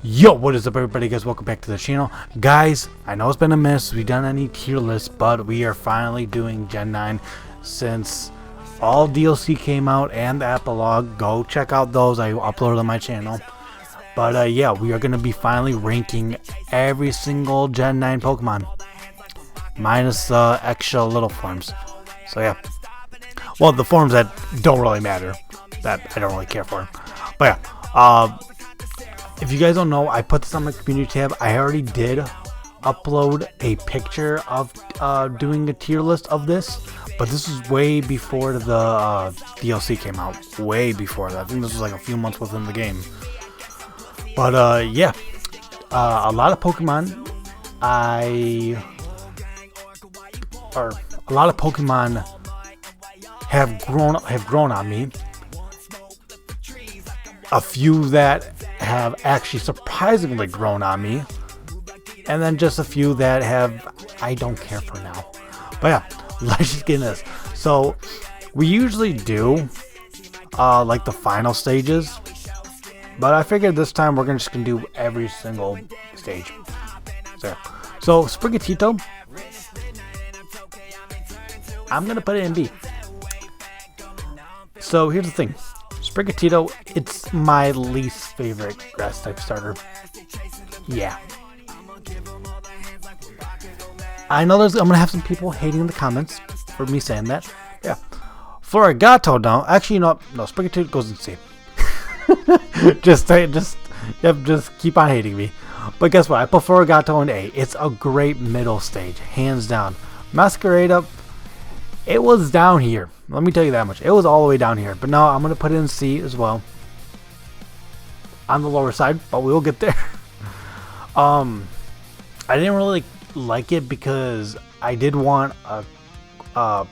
Yo, what is up everybody guys, welcome back to the channel. Guys, I know it's been a minute since we've done any tier lists, but we are finally doing Gen 9 since all DLC came out and the epilogue. Go check out those, I uploaded on my channel. But yeah, we are going to be finally ranking every single Gen 9 Pokemon. Minus the extra little forms. So yeah. Well, the forms that don't really matter. That I don't really care for. But yeah. If you guys don't know, I put this on my community tab. I already did upload a picture of doing a tier list of this. But this is way before the DLC came out. Way before that. I think this was like a few months within the game. But yeah. A lot of Pokemon have grown on me. A few that have actually surprisingly grown on me, and then just a few that have I don't care for now. But yeah, let's just get into this. So we usually do like the final stages, but I figured this time we're just gonna do every single stage. So Sprigatito, I'm gonna put it in B. So here's the thing. Sprigatito, it's my least favorite grass type starter. Yeah. I know I'm gonna have some people hating in the comments for me saying that. Yeah. Florigato now. Actually, no, Sprigatito goes in C. just keep on hating me. But guess what? I put Florigato in A. It's a great middle stage, hands down. Masquerade, it was down here. Let me tell you that much. It was all the way down here. But now I'm going to put it in C as well. On the lower side, but we will get there. I didn't really like it because I did want a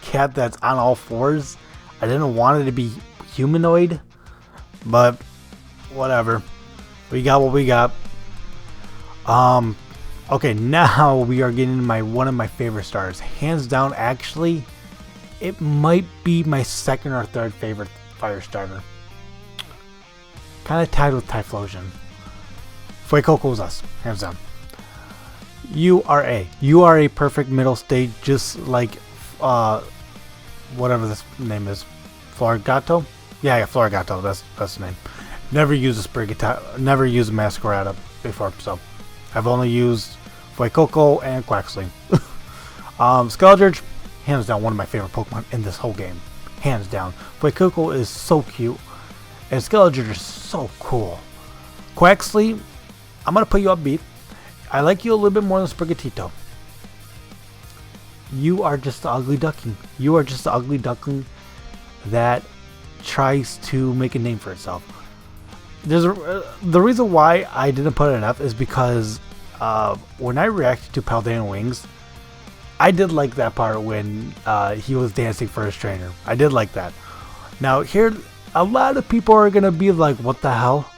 cat that's on all fours. I didn't want it to be humanoid. But whatever. We got what we got. Okay, now we are getting one of my favorite starters. Hands down, actually, it might be my second or third favorite fire starter. Kind of tied with Typhlosion. Fuecoco us, hands down. You are a perfect middle stage, just like whatever this name is. Florigato? Yeah, Florigato, that's the name. Never used a Sprigatito, never used a Masquerade before, so I've only used Fuecoco and Quaxley. Skelligers, hands down one of my favorite Pokemon in this whole game. Hands down. Fuecoco is so cute, and Skelligers is so cool. Quaxley, I'm going to put you up B. I like you a little bit more than Sprigatito. You are just the ugly duckling. You are just the ugly duckling that tries to make a name for itself. The reason why I didn't put it enough is because when I reacted to Paldean Wings, I did like that part when he was dancing for his trainer. I did like that. Now here, a lot of people are gonna be like, "What the hell?"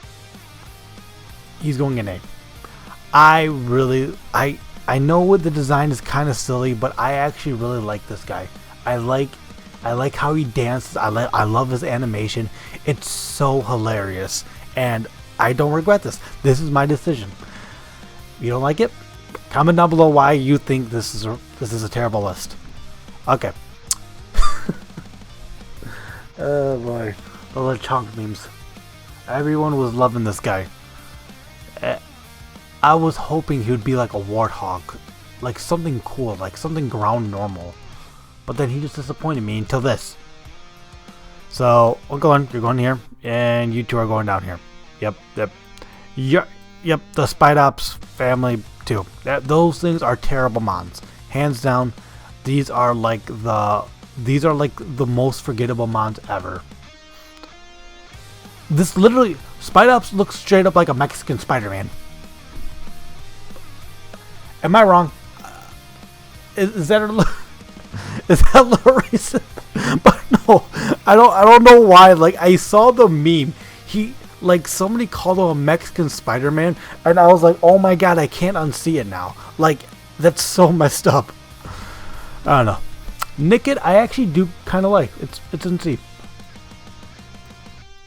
He's going in A. I know what the design is kind of silly, but I actually really like this guy. I like how he dances. I love his animation. It's so hilarious. And I don't regret this. This is my decision. You don't like it? Comment down below why you think this is a terrible list. Okay. Oh boy, the little chunk memes. Everyone was loving this guy. I was hoping he would be like a warthog, like something cool, like something ground normal. But then he just disappointed me until this. So we're going. You're going here, and you two are going down here. Yep. Yep. The Spidops family too. Those things are terrible mons. Hands down, these are like the most forgettable mons ever. This literally, Spidops looks straight up like a Mexican Spider-Man. Am I wrong? Is that a little racist? But no, I don't know why. Like, I saw the meme. Somebody called him a Mexican Spider-Man, and I was like, oh my god, I can't unsee it now. Like, that's so messed up. I don't know. Nickit, I actually do kind of like. It's in C.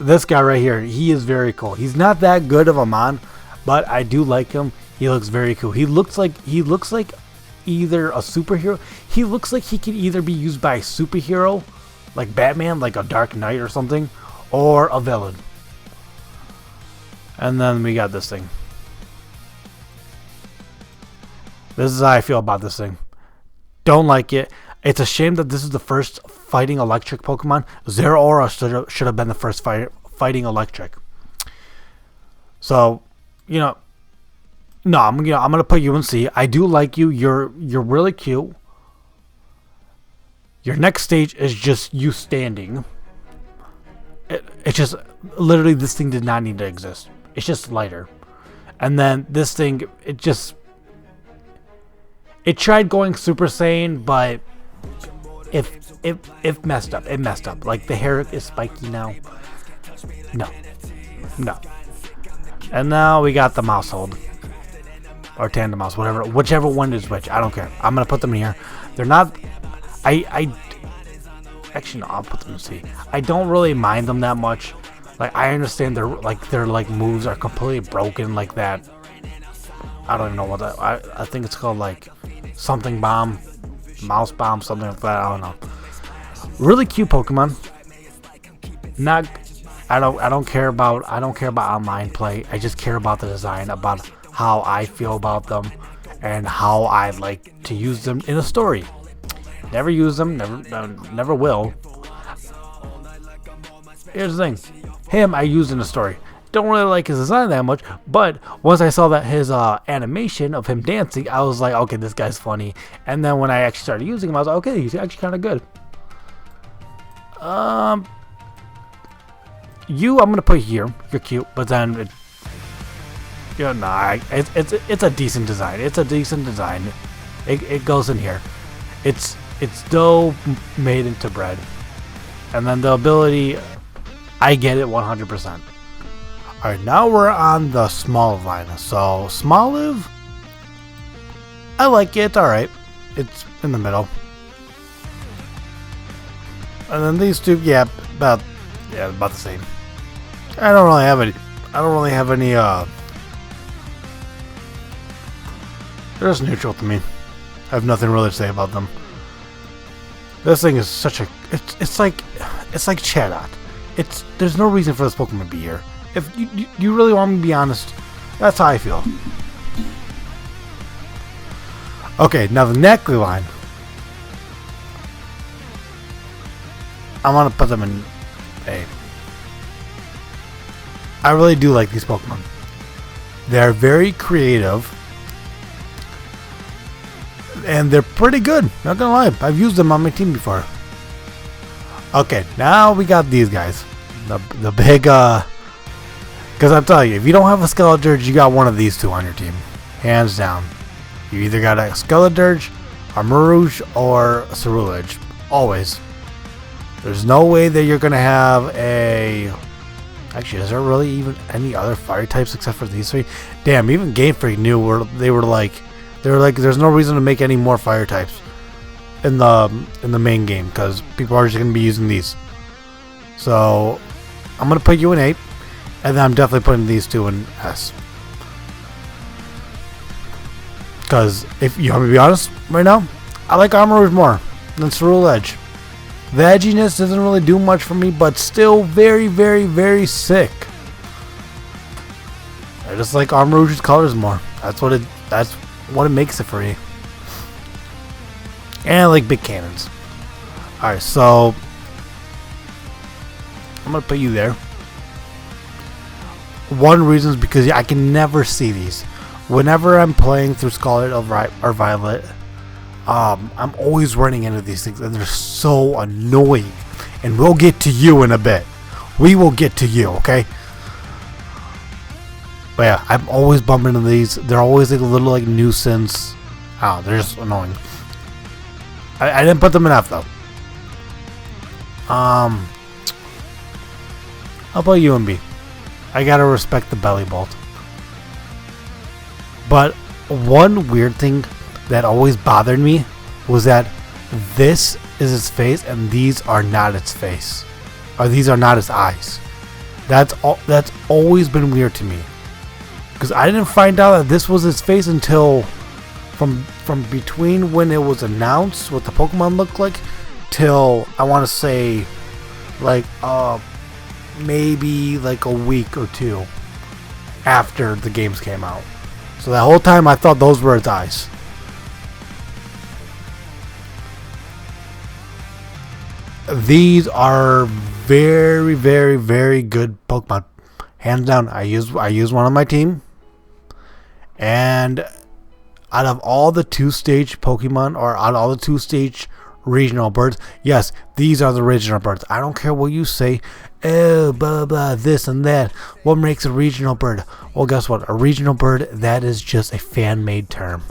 this guy right here, he is very cool. He's not that good of a mon, but I do like him. He looks very cool. He looks like either a superhero. He looks like he could either be used by a superhero, like Batman, like a Dark Knight or something, or a villain. And then we got this thing. This is how I feel about this thing. Don't like it. It's a shame that this is the first fighting electric Pokemon. Zeraora should have been the first fighting electric. So, you know, no, I'm gonna put you in C. I do like you. You're really cute. Your next stage is just you standing. It's just literally this thing did not need to exist. It's just lighter, and then this thing it tried going Super Saiyan, but it messed up. It messed up. Like the hair is spiky now. No. And now we got the mouse hold. Or tandem mouse, whichever one is which. I don't care. I'm gonna put them in here. They're not. Actually, no, I'll put them in C. I don't really mind them that much. Like I understand their moves are completely broken like that. I don't even know what that. I think it's called like something bomb, mouse bomb, something like that. I don't know. Really cute Pokemon. Not. I don't care about online play. I just care about the design, about how I feel about them, and how I like to use them in a story. Never use them, never will. Here's the thing, him I used in a story. Don't really like his design that much, but once I saw that his animation of him dancing, I was like, okay, this guy's funny. And then when I actually started using him, I was like, okay, he's actually kind of good. I'm gonna put here. You're cute, but then it's a decent design. It's a decent design. It goes in here. It's dough made into bread. And then the ability, I get it 100%. Alright, now we're on the small line. So, Smoliv, I like it. It's alright. It's in the middle. And then these two, about the same. I don't really have any, they're just neutral to me. I have nothing really to say about them. This thing is such a, it's like Chatot. There's no reason for this Pokemon to be here. If you really want me to be honest, that's how I feel. Okay, now the Nectar line. I want to put them in A. I really do like these Pokemon. They're very creative. And they're pretty good. Not gonna lie. I've used them on my team before. Okay, now we got these guys. The big, because I'm telling you, if you don't have a Skeledirge, you got one of these two on your team. Hands down. You either got a Skeledirge, a Marouge, or a Cerulege. Always. There's no way that you're gonna have a... Actually, is there really even any other fire types except for these three? Damn, even Game Freak knew they were like, there's no reason to make any more fire types in the main game because people are just gonna be using these. So I'm gonna put you in 8, and then I'm definitely putting these two in S. Because if you want me to be honest, right now, I like Armor more than Cerulege. The edginess doesn't really do much for me, but still very, very, very sick. I just like Armor's colors more. That's what it makes it for me. And I like big cannons. Alright, so I'm gonna put you there. One reason is because I can never see these. Whenever I'm playing through Scarlet or Violet, I'm always running into these things, and they're so annoying. And we'll get to you in a bit. We will get to you, okay? But yeah, I'm always bumping into these. They're always like a little like nuisance. Oh, they're just annoying. I didn't put them in F though. How about you and B? I gotta respect the belly bolt. But one weird thing that always bothered me was that this is its face and these are not its face, or these are not its eyes. That's always been weird to me. Because I didn't find out that this was his face until from between when it was announced what the Pokemon looked like till I want to say like maybe like a week or two after the games came out. So that whole time I thought those were its eyes. These are very, very, very good Pokemon. Hands down, I use one on my team. And out of all the 2-stage Pokemon, or out of all the 2-stage regional birds, yes, these are the regional birds. I don't care what you say. Oh, blah, blah, this and that. What makes a regional bird? Well, guess what? A regional bird, that is just a fan-made term.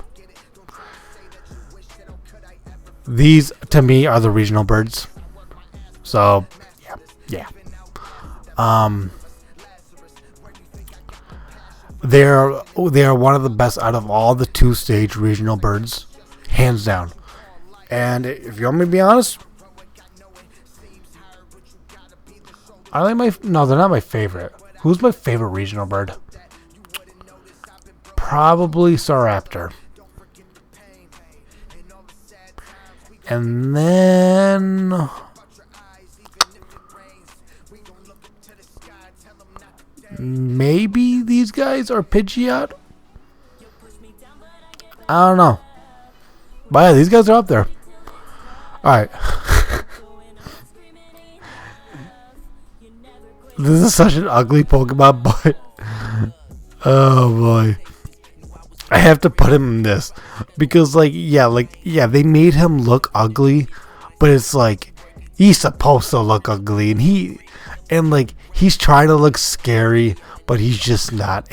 These, to me, are the regional birds. So, yeah. They are one of the best out of all the 2-stage regional birds, hands down. And if you want me to be honest, they're not my favorite. Who's my favorite regional bird? Probably Staraptor. And then maybe these guys are Pidgeot. I don't know. But yeah, these guys are up there. Alright. This is such an ugly Pokemon, but oh boy. I have to put him in this. Because yeah, they made him look ugly, but it's like he's supposed to look ugly, and he's trying to look scary, but he's just not.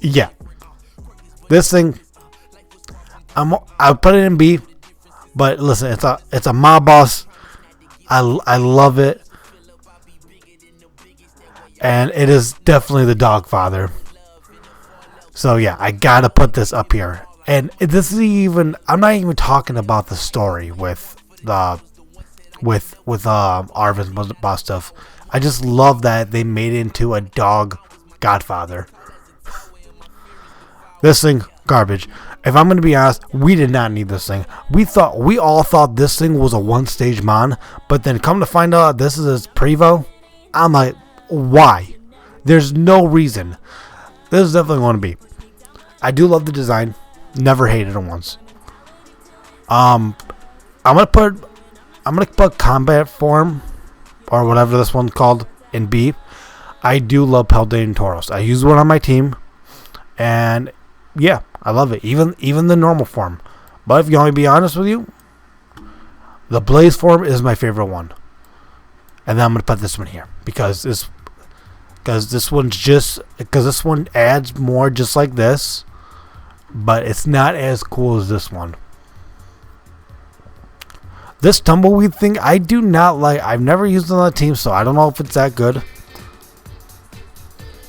Yeah. This thing, I'll put it in B, but listen, it's a mob boss. I love it, and it is definitely the dog father. So yeah, I gotta put this up here. And this is even, I'm not even talking about the story with Arvin's boss stuff. I just love that they made it into a dog godfather. This thing, garbage. If I'm gonna be honest, we did not need this thing. We all thought this thing was a 1-stage mon, but then come to find out this is its Prevo. I'm like, why? There's no reason. This is definitely going to be. I do love the design. Never hated it once. I'm gonna put combat form, or whatever this one's called, in B. I do love Paldean Tauros. I use one on my team, and yeah, I love it. Even the normal form. But if you want me to be honest with you, the Blaze form is my favorite one. And then I'm gonna put this one here because this one adds more, just like this, but it's not as cool as this one. This tumbleweed thing, I do not like. I've never used it on a team, so I don't know if it's that good.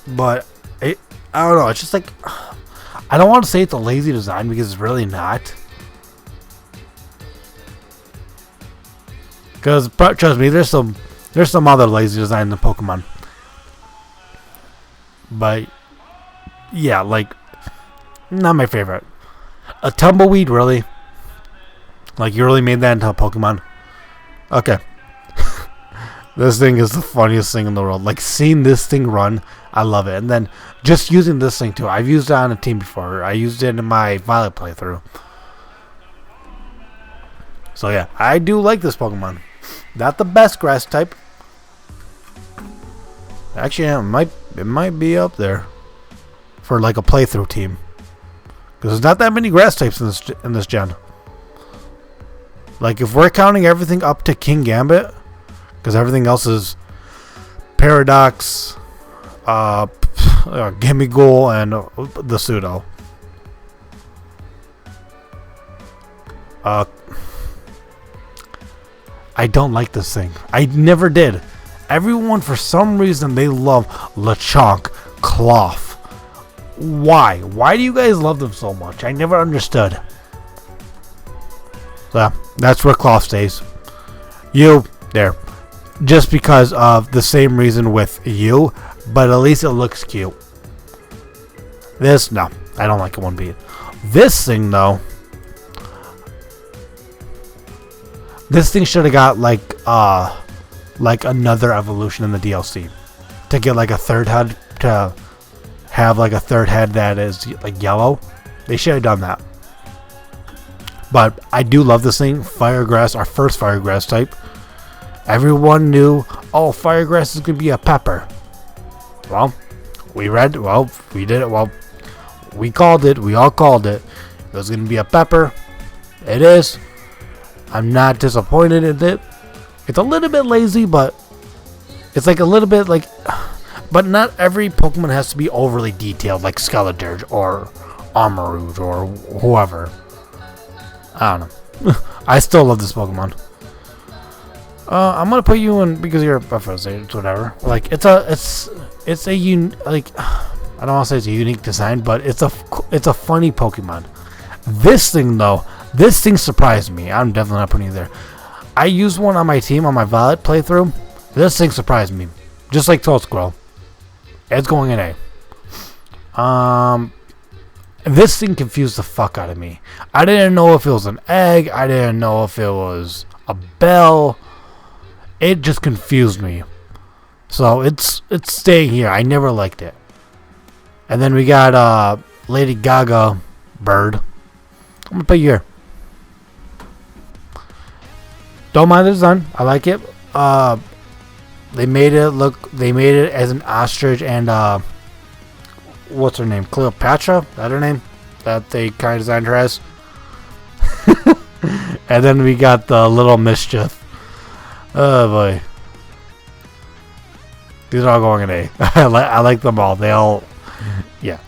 But I don't know. It's just like, I don't want to say it's a lazy design because it's really not. Because trust me, there's some other lazy designs in Pokemon. But yeah, like, not my favorite. A tumbleweed, really? Like, you really made that into a Pokemon? Okay. This thing is the funniest thing in the world. Like, seeing this thing run, I love it. And then just using this thing too. I've used it on a team before. I used it in my Violet playthrough. So yeah, I do like this Pokemon. Not the best grass type. Actually, it might be up there for like a playthrough team. Because there's not that many grass types in this gen. Like, if we're counting everything up to King Gambit, because everything else is Paradox, Gimmighoul, and the Pseudo. I don't like this thing. I never did. Everyone, for some reason, they love Lechonk, Cloth. Why? Why do you guys love them so much? I never understood. So, that's where Cloth stays. You, there. just because of the same reason with you, but at least it looks cute. This, no, I don't like it one bit. This thing though, this thing should have got like another evolution in the DLC to get like a third head, to have like a third head that is like yellow. They should have done that. But I do love this thing. Firegrass, our first Firegrass type. Everyone knew, oh, Firegrass is going to be a pepper. Well, we did it. Well, we called it. We all called it. It was going to be a pepper. It is. I'm not disappointed in it. It's a little bit lazy, but it's like a little bit like, but not every Pokemon has to be overly detailed like Skeledirge or Armarouge or whoever. I don't know. I still love this Pokemon. I'm gonna put you in because you're a preference. It's whatever. Like it's a like I don't want to say it's a unique design, but it's a funny Pokemon. This thing though, this thing surprised me. I'm definitely not putting it there. I used one on my team on my Violet playthrough. This thing surprised me, just like Toadsquirrel. It's going in A. This thing confused the fuck out of me. I didn't know if it was an egg. I didn't know if it was a bell. It just confused me. So it's staying here. I never liked it. And then we got Lady Gaga bird. I'm gonna put you here. Don't mind the design. I like it. They made it as an ostrich and what's her name? Cleopatra? Is that her name? That they kind of designed her as. And then we got the little mischief. Oh boy. These are all going in A. I like them all. They all, yeah.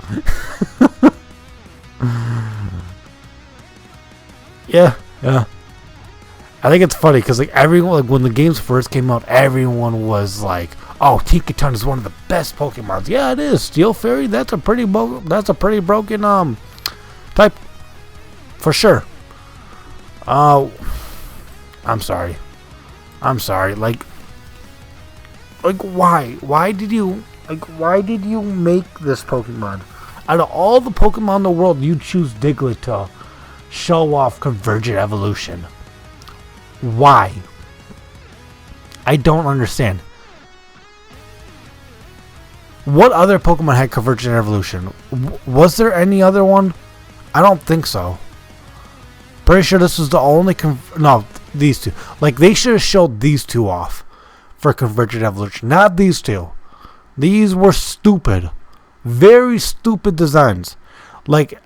Yeah. I think it's funny because like everyone, like when the games first came out, everyone was like, "Oh, Tinkaton is one of the best Pokemons." Yeah, it is. Steel Fairy, that's a pretty broken type for sure. I'm sorry. Like why did you make this Pokemon? Out of all the Pokemon in the world, you choose Diglett to show off Convergent Evolution. Why? I don't understand. What other Pokemon had Convergent Evolution? Was there any other one? I don't think so. Pretty sure this was the only no, these two. Like they should have showed these two off for Convergent Evolution, not these two. These were stupid. Very stupid designs. Like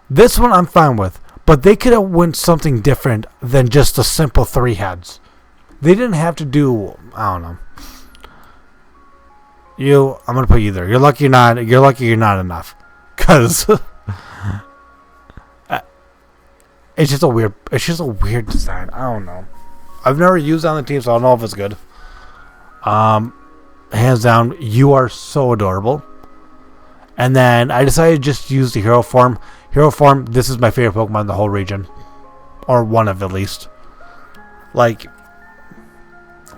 this one I'm fine with, but they could have went something different than just the simple 3 heads. They didn't have to do, I don't know. I'm gonna put you there. You're lucky you're not enough. Cause it's just a weird design. I don't know. I've never used it on the team, so I don't know if it's good. Hands down, you are so adorable. And then I decided to just use the Hero Form. Hero Form, this is my favorite Pokemon in the whole region. Or one of at least. Like,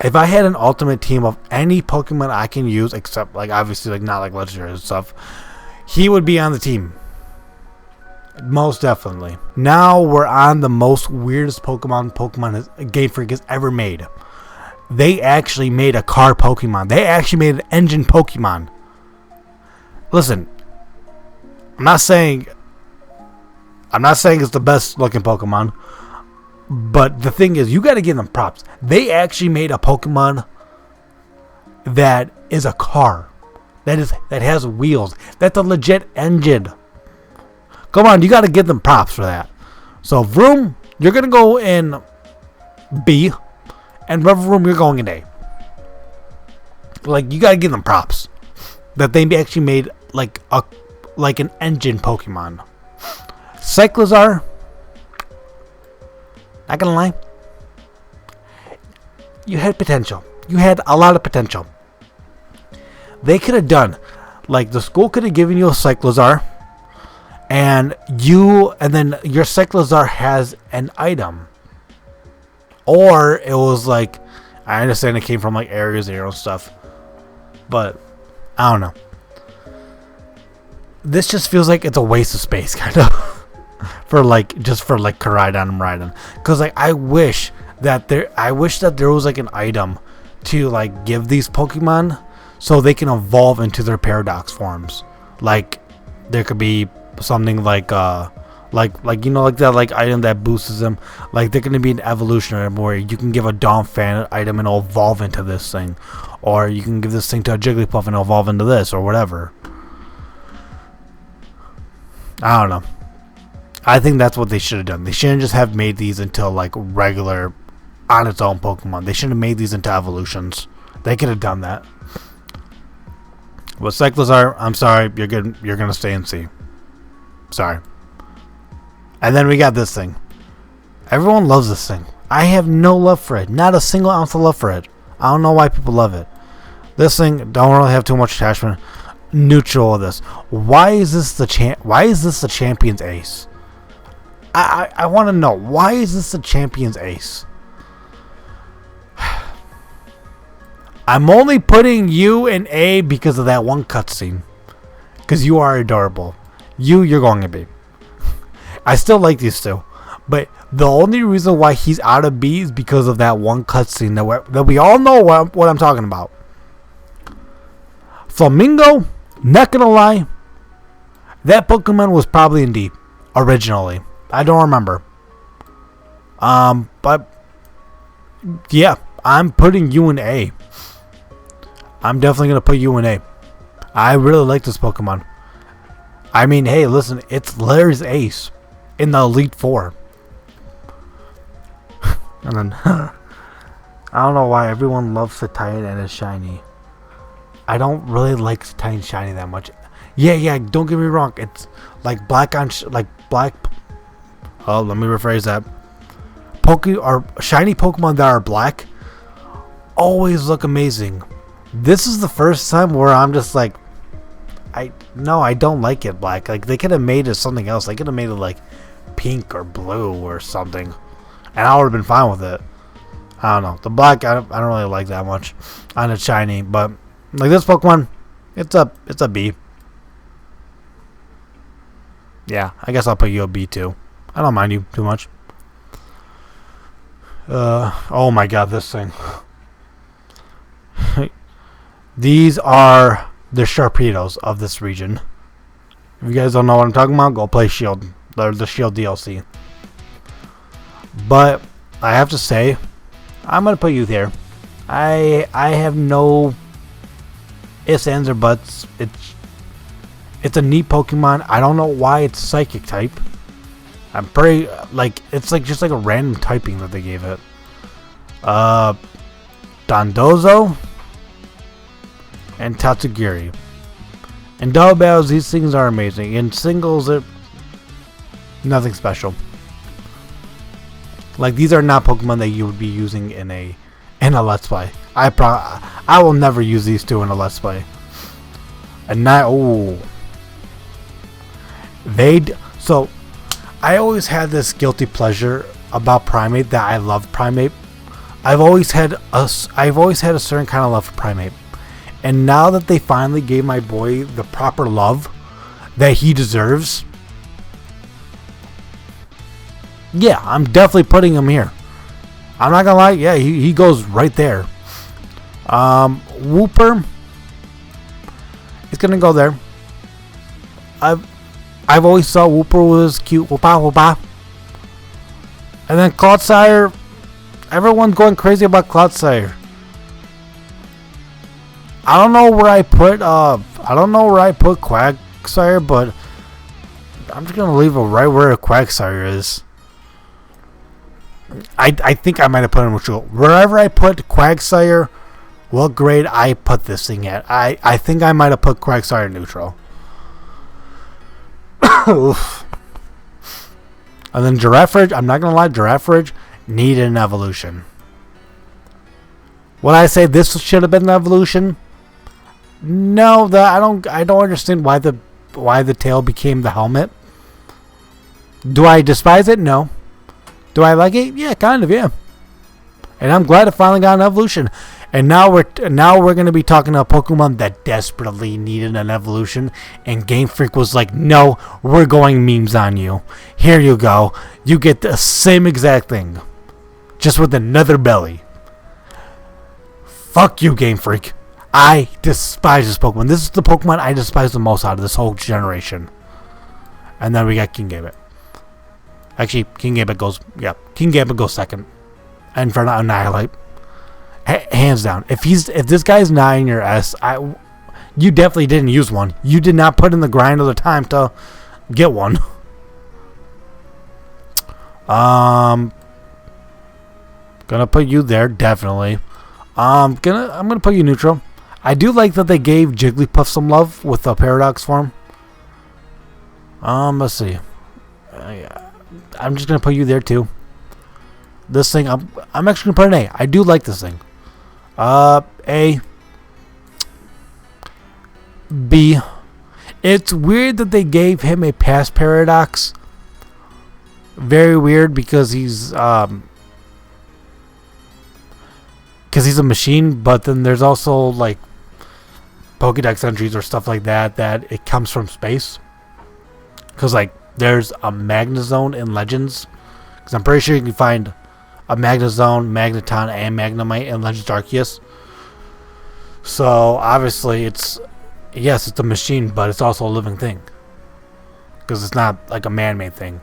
if I had an ultimate team of any Pokemon I can use, except, like, obviously, like, not like Legendary and stuff, he would be on the team. Most definitely. Now we're on the most weirdest Game Freak has ever made. They actually made a car Pokemon. They actually made an engine Pokemon. Listen, I'm not saying it's the best looking Pokemon, but the thing is, you got to give them props. They actually made a Pokemon that is a car, that has wheels, that's a legit engine. Come on, you got to give them props for that. So Vroom, you're gonna go in B, and Revavroom, you're going in A. Like, you got to give them props that they actually made like an engine Pokemon. Cyclizar, not gonna lie, you had potential. You had a lot of potential. They could have done, like, the school could have given you a Cyclizar, and then your Cyclizar has an item. Or it was like I understand it came from like Area Zero stuff, but I don't know. This just feels like it's a waste of space, kind of, for like Koraidon and Rhydon. Cause like I wish that there was like an item to like give these Pokemon so they can evolve into their Paradox forms. Like there could be something like you know, like that like item that boosts them. Like they're gonna be an evolution item where you can give a Donphan item and it'll evolve into this thing, or you can give this thing to a Jigglypuff and it'll evolve into this, or whatever. I don't know. I think that's what they should have done. They shouldn't just have made these into like regular, on its own Pokemon. They should have made these into evolutions. They could have done that. Well, Cyclizar, I'm sorry, you're good. You're gonna stay in C. Sorry. And then we got this thing. Everyone loves this thing. I have no love for it. Not a single ounce of love for it. I don't know why people love it. This thing don't really have too much attachment. Neutral of this. Why is this the champion's ace? I want to know, why is this the champion's ace? I'm only putting you in A because of that one cutscene. Because you are adorable. You're going to be. I still like these two. But the only reason why he's out of B is because of that one cutscene that we all know what I'm talking about. Flamingo, not gonna lie, that Pokemon was probably in D originally. I don't remember. But yeah, I'm putting you in A. I'm definitely gonna put you in A. I really like this Pokemon. I mean, hey, listen, it's Larry's ace in the Elite Four. And then I don't know why everyone loves Cetian and it's shiny. I don't really like Cetian shiny that much. Yeah, don't get me wrong. It's like black on black. Oh, let me rephrase that. Shiny Pokemon that are black always look amazing. This is the first time where I'm just like, I don't like it black. Like they could have made it something else. They could have made it like pink or blue or something, and I would have been fine with it. I don't know. The black I don't really like that much on a shiny, but like this Pokemon, it's a B. Yeah, I guess I'll put you a B too. I don't mind you too much. Oh my god, this thing. These are the Sharpedos of this region. If you guys don't know what I'm talking about, go play Shield. They're the Shield DLC. But I have to say, I'm gonna put you there. I have no ifs, ands, or buts. It's a neat Pokemon. I don't know why it's Psychic type. I'm pretty it's just like a random typing that they gave it. Dondozo and Tatsugiri. In double battles, these things are amazing. In singles, they're nothing special. Like these are not Pokemon that you would be using in a Let's Play. I will never use these two in a Let's Play. And now, so I always had this guilty pleasure about Primate that I love Primate. I've always had a certain kind of love for Primate. And now that they finally gave my boy the proper love that he deserves, yeah, I'm definitely putting him here. I'm not gonna lie, yeah, he goes right there. Wooper, it's gonna go there. I've always thought Wooper was cute. Woopa. And then Clodsire, everyone's going crazy about Clodsire. I don't know where I put Quagsire, but I'm just gonna leave it right where Quagsire is. I think I might have put him neutral. Wherever I put Quagsire, what grade I put this thing at? I think I might have put Quagsire neutral. Oof. And then Giraffridge, I'm not gonna lie, Giraffridge needed an evolution. When I say this should have been the evolution, no, I don't understand why the tail became the helmet. Do I despise it? No. Do I like it? Yeah, kind of, yeah. And I'm glad it finally got an evolution. And now we're gonna be talking to a Pokemon that desperately needed an evolution, and Game Freak was like, "No, we're going memes on you. Here you go. You get the same exact thing, just with another belly." Fuck you, Game Freak. I despise this Pokemon. This is the Pokemon I despise the most out of this whole generation. And then we got King Gambit. Actually, King Gambit goes second, in front of Annihilate. Hands down. If this guy's not in your S, you definitely didn't use one. You did not put in the grind of the time to get one. Gonna put you there, definitely. I'm gonna put you neutral. I do like that they gave Jigglypuff some love with the Paradox form. Let's see. I'm just gonna put you there too. This thing, I'm actually gonna put an A. I do like this thing. A. B. It's weird that they gave him a past Paradox. Very weird because he's a machine, but then there's also like Pokedex entries or stuff like that it comes from space. Because like there's a Magnezone in Legends. Because I'm pretty sure you can find a Magnezone, Magneton, and Magnemite in Legends Arceus. So obviously it's a machine, but it's also a living thing. Because it's not like a man-made thing.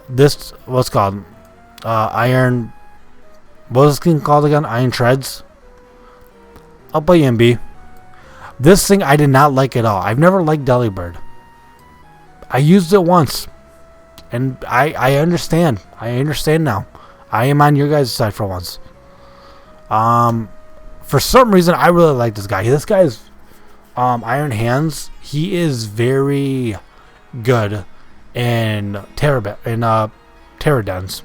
This what's called Iron. What was this thing called again? Iron Treads. I'll put you in B. This thing I did not like at all. I've never liked Delibird. I used it once. And I understand. I understand now. I am on your guys' side for once. For some reason, I really like this guy. This guy's Iron Hands. He is very good in Terradens.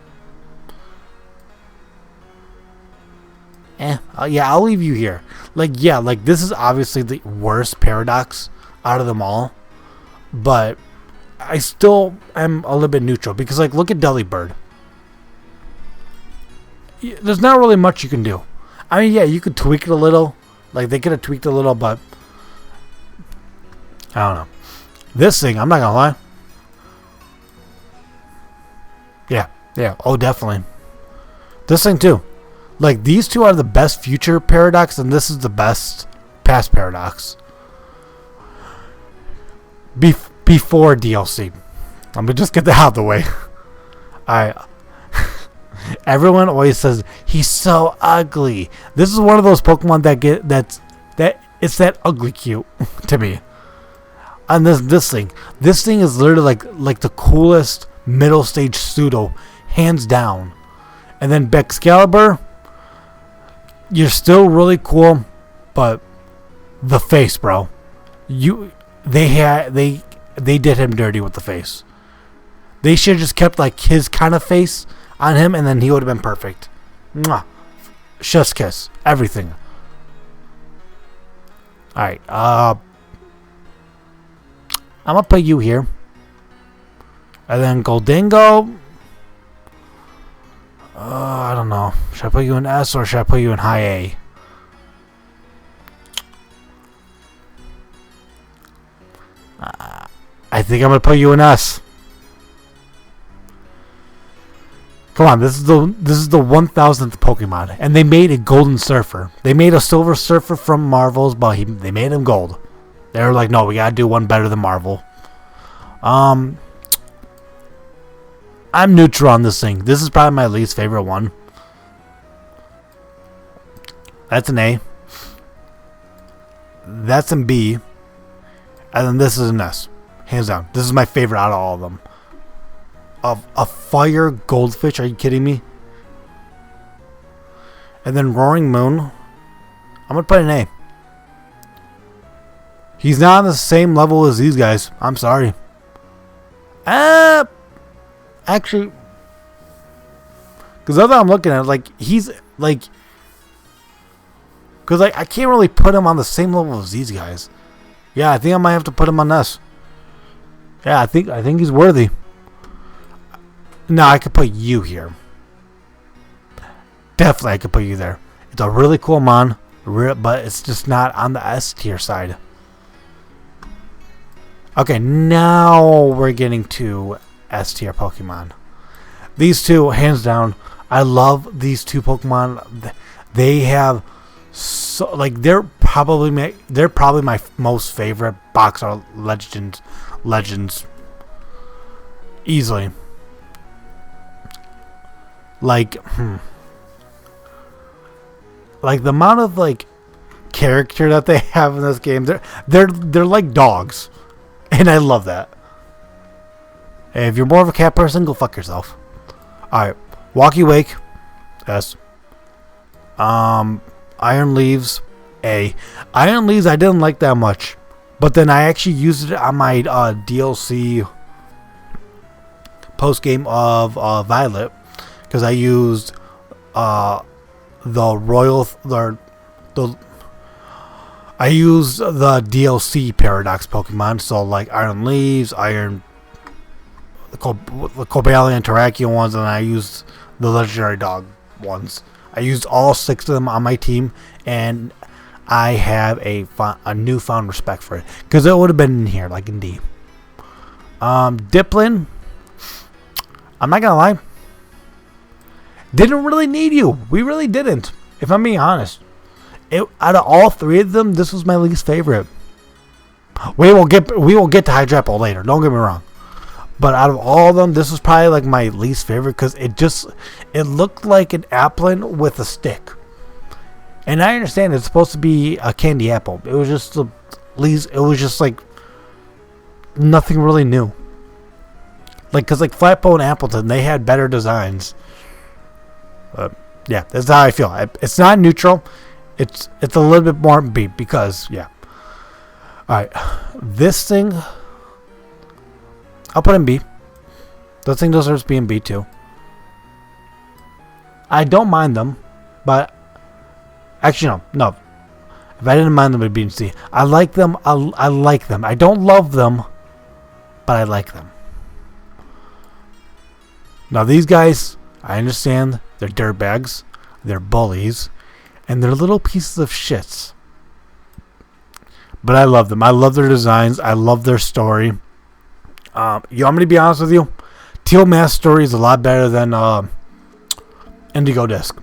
Yeah, I'll leave you here. Like this is obviously the worst Paradox out of them all. But I still am a little bit neutral because, like, look at Delibird. There's not really much you can do. I mean, yeah, you could tweak it a little. Like, they could have tweaked a little, but I don't know. This thing, I'm not gonna lie. Yeah. Oh, definitely. This thing too. Like, these two are the best future Paradox, and this is the best past Paradox. Before DLC. I'm gonna just get that out of the way. Alright. Everyone always says he's so ugly. This is one of those Pokemon it's that ugly cute to me. And this thing is literally like the coolest middle stage pseudo, hands down. And then Excalibur, you're still really cool, but the face, bro. They did him dirty with the face. They should have just kept like his kind of face on him, and then he would have been perfect. Mwah. Chef's kiss. Everything. Alright, I'm gonna put you here. And then Goldingo. I don't know. Should I put you in S or should I put you in high A? I think I'm gonna put you in S. Come on, this is the 1000th Pokemon, and they made a Golden Surfer. They made a Silver Surfer from Marvel's, but they made him gold. They were like, no, we gotta do one better than Marvel. I'm neutral on this thing. This is probably my least favorite one. That's an A. That's an B. And then this is an S. Hands down. This is my favorite out of all of them. A fire goldfish? Are you kidding me? And then Roaring Moon. I'm going to put an A. He's not on the same level as these guys. I'm sorry. Actually, because other I'm looking at, like, he's like, because I can't really put him on the same level as these guys. Yeah, I think I might have to put him on S. Yeah, I think he's worthy. No, I could put you here. definitely I could put you there. It's a really cool mon, but it's just not on the S tier side. Okay, now we're getting to S tier Pokemon. These two, hands down, I love these two Pokemon. They have so they're probably my most favorite Boxer legends easily. Like the amount of character that they have in this game, they're like dogs, and I love that. Hey, if you're more of a cat person, go fuck yourself. All right, Walkie Wake, S. Iron Leaves, A. Iron Leaves I didn't like that much, but then I actually used it on my DLC post game of Violet, because I used I used the DLC Paradox Pokemon, so like Iron Leaves, the Cobalion, Terrakion ones, and I used the Legendary Dog ones. I used all 6 of them on my team, and I have a newfound respect for it, because it would have been in here, like in D. Diplin, I'm not gonna lie, didn't really need you. We really didn't, if I'm being honest. Out of all 3 of them, this was my least favorite. We will get to Hydrapple later, don't get me wrong. But out of all of them, this was probably like my least favorite, because it looked like an Applin with a stick. And I understand it's supposed to be a candy apple. It was just like nothing really new. Because Flatpo and Appleton, they had better designs. Yeah, that's how I feel. It's not neutral. It's a little bit more B, because yeah. All right, this thing, I'll put in B. This thing deserves B and B too. I don't mind them, but actually no. If I didn't mind them, it'd be in C. I like them. I like them. I don't love them, but I like them. Now these guys, I understand they're dirtbags, they're bullies, and they're little pieces of shits. But I love them. I love their designs. I love their story. You want me to be honest with you? Teal Mask story is a lot better than Indigo Disc,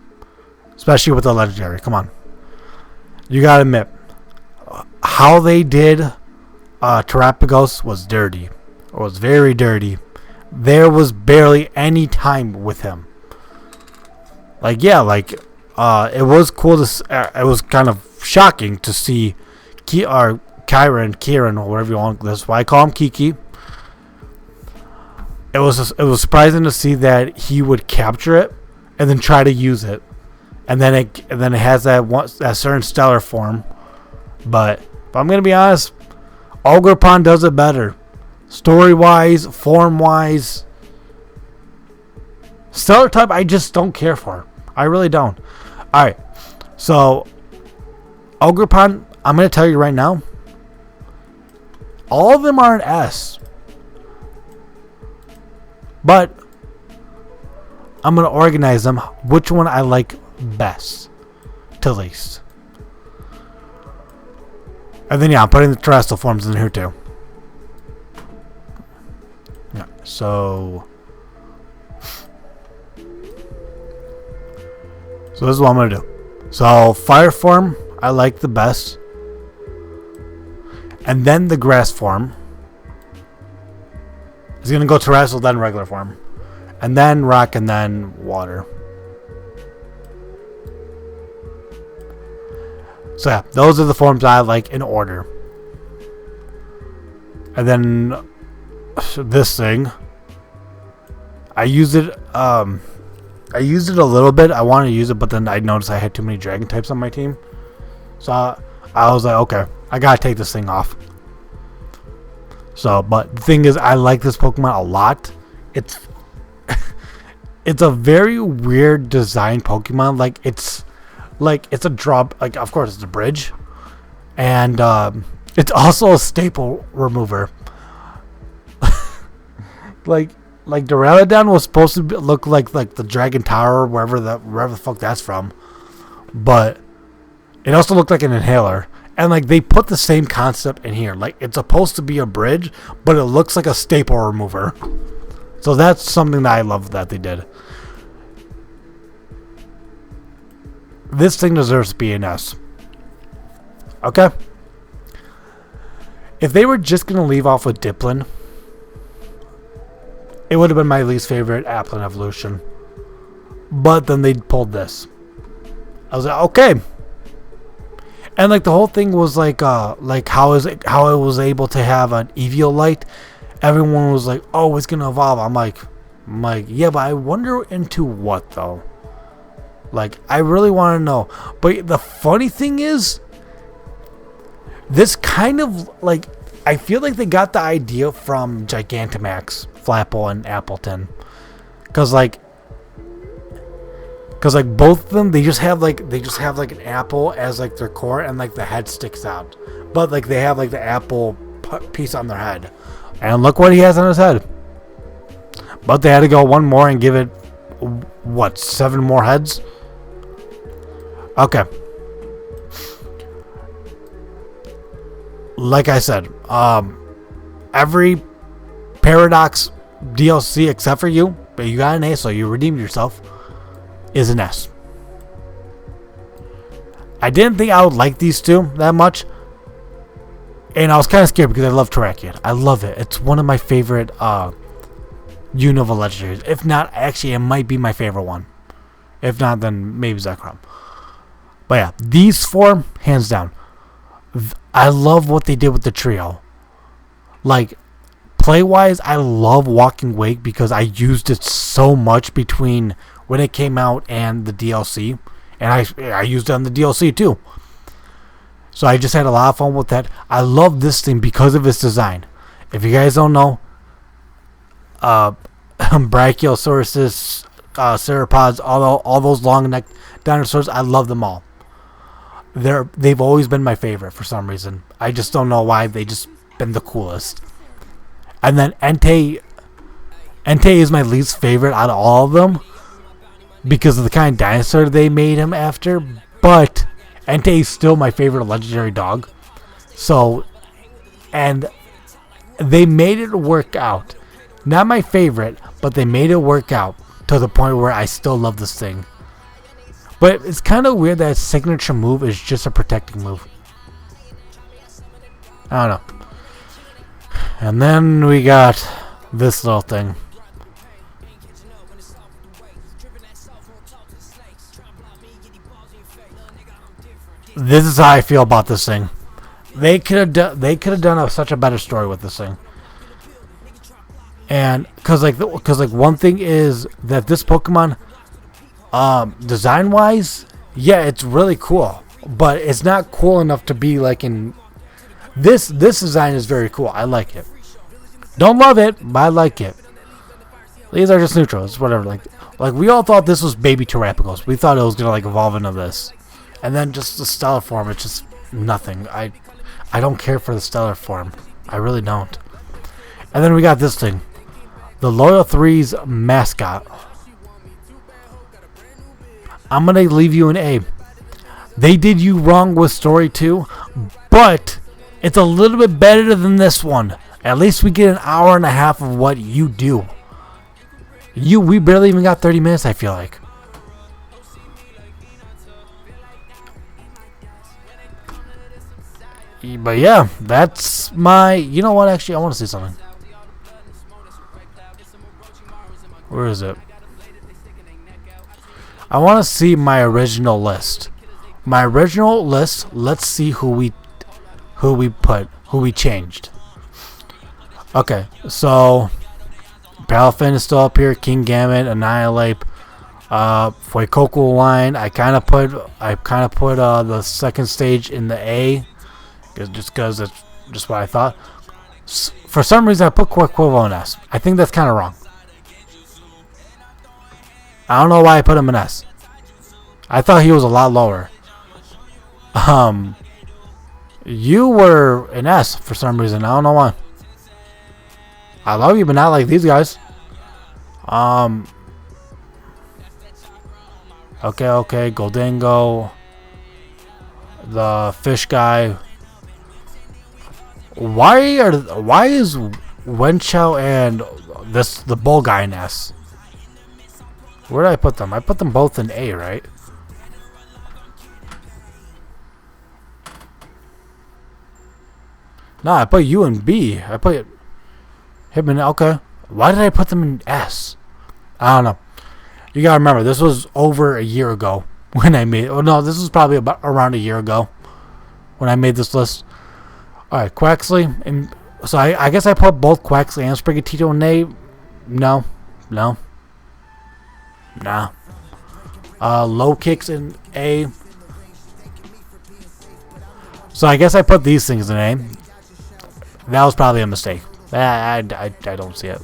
especially with the legendary. Come on, you gotta admit, how they did Terapagos was dirty. It was very dirty. There was barely any time with him. It was cool to. It was kind of shocking to see Kieran, or whatever you want. That's why I call him Kiki. It was surprising to see that he would capture it and then try to use it, and then it has that certain stellar form. But if I'm gonna be honest, Ogerpon does it better, story wise, form wise. Stellar type, I just don't care for. I really don't. All right, so Ogerpon, I'm gonna tell you right now, all of them are an S. But I'm going to organize them, which one I like best to least. And then, yeah, I'm putting the terrestrial forms in here too. Yeah, so this is what I'm going to do. So fire form, I like the best. And then the grass form. He's going to go terrestrial, then regular form. And then rock, and then water. So yeah, those are the forms I like in order. And then this thing, I used it a little bit. I wanted to use it, but then I noticed I had too many dragon types on my team. So I was like, okay, I gotta take this thing off. So, but the thing is, I like this Pokemon a lot. It's a very weird design Pokemon. It's a drop. Of course, it's a bridge, and it's also a staple remover. Like the Ramadan was supposed to look like the Dragon Tower, wherever the fuck that's from, but it also looked like an inhaler. And like they put the same concept in here. Like it's supposed to be a bridge, but it looks like a staple remover. So that's something that I love that they did. This thing deserves to be an S. Okay. If they were just gonna leave off with Diplin, it would have been my least favorite Applin evolution. But then they pulled this. I was like, okay. And like the whole thing was like how I was able to have an Eviolite. Everyone was like, oh, it's gonna evolve. I'm like, yeah, but I wonder into what though. Like, I really want to know. But the funny thing is, this kind of like, I feel like they got the idea from Gigantamax, Flapple, and Appleton, cause like both of them, they just have like an apple as like their core, and like the head sticks out, but like they have like the apple piece on their head, and look what he has on his head. But they had to go one more and give it what, 7 more heads. Okay. Like I said, every Paradox DLC except for you, but you got an A, so you redeemed yourself, is an S. I didn't think I would like these two that much, and I was kind of scared because I love Terrakion. I love it. It's one of my favorite Unova legendaries. If not, actually, it might be my favorite one. If not, then maybe Zekrom. But yeah, these 4, hands down. I love what they did with the trio. Like, play-wise, I love Walking Wake because I used it so much between when it came out and the DLC. And I used it on the DLC too. So I just had a lot of fun with that. I love this thing because of its design. If you guys don't know, Brachiosaurus, Sauropods, all those long-necked dinosaurs, I love them all. They've always been my favorite for some reason. I just don't know why. They just been the coolest. And then Entei is my least favorite out of all of them because of the kind of dinosaur they made him after. But Entei is still my favorite legendary dog. So, and they made it work out. Not my favorite, but they made it work out to the point where I still love this thing. But it's kind of weird that its signature move is just a protecting move. I don't know. And then we got this little thing. This is how I feel about this thing. They could have done such a better story with this thing. And because one thing is that this Pokemon, design wise, yeah, it's really cool, but it's not cool enough to be like in this design is very cool. I like it. Don't love it, but I like it. These are just neutrals, whatever. Like we all thought this was baby Terrapagos. We thought it was gonna like evolve into this, and then just the stellar form, it's just nothing. I don't care for the stellar form. I really don't. And then we got this thing, the Loyal 3's mascot. I'm going to leave you an A. They did you wrong with story 2, but it's a little bit better than this one. At least we get an hour and a half of what you do. We barely even got 30 minutes, I feel like. But yeah, that's my... You know what, actually, I want to see something. Where is it? I want to see my original list. My original list. Let's see who we changed. Okay, so Palafin is still up here. King Gamut, Annihilate, Fuecoco line. I kind of put the second stage in the A, just because it's just what I thought. For some reason, I put Quaquavo in S. I think that's kind of wrong. I don't know why I put him in S. I thought he was a lot lower. You were in S for some reason. I don't know why. I love you, but not like these guys. Okay, Goldingo. The fish guy. Why is Wenchow and the bull guy in S? Where did I put them? I put them both in A, right? No, I put you in B. I put him in, okay. Why did I put them in S? I don't know. You gotta remember, this was over a year ago when I made. Oh no, this was probably about around a year ago when I made this list. All right, Quaxley, and so I guess I put both Quaxley and Sprigatito in A. No. Low kicks in A. So I guess I put these things in A. That was probably a mistake. I don't see it.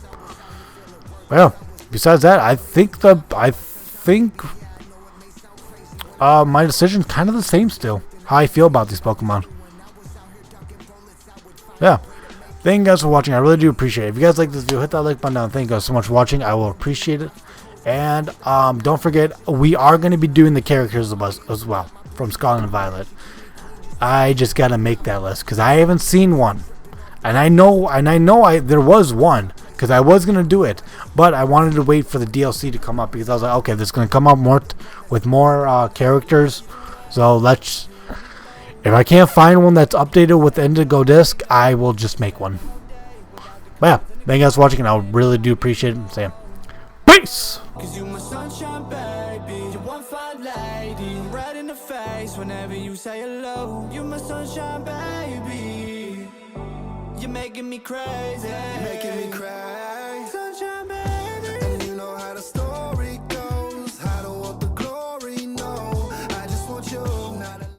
Well, besides that, I think my decision's kind of the same still. How I feel about these Pokemon. Yeah. Thank you guys for watching. I really do appreciate it. If you guys like this video, hit that like button down. Thank you guys so much for watching. I will appreciate it. And don't forget, we are going to be doing the characters as well from Scarlet and Violet. I just got to make that list because I haven't seen one. And I know there was one because I was going to do it, but I wanted to wait for the DLC to come up because I was like, okay, this is going to come up with more characters. So if I can't find one that's updated with Indigo Disc, I will just make one. But yeah, thank you guys for watching, and I really do appreciate it. Saying peace. Cause you my sunshine, baby. You one fine lady. Right in the face whenever you say hello. You my sunshine, baby. You're making me crazy. You're making me crazy.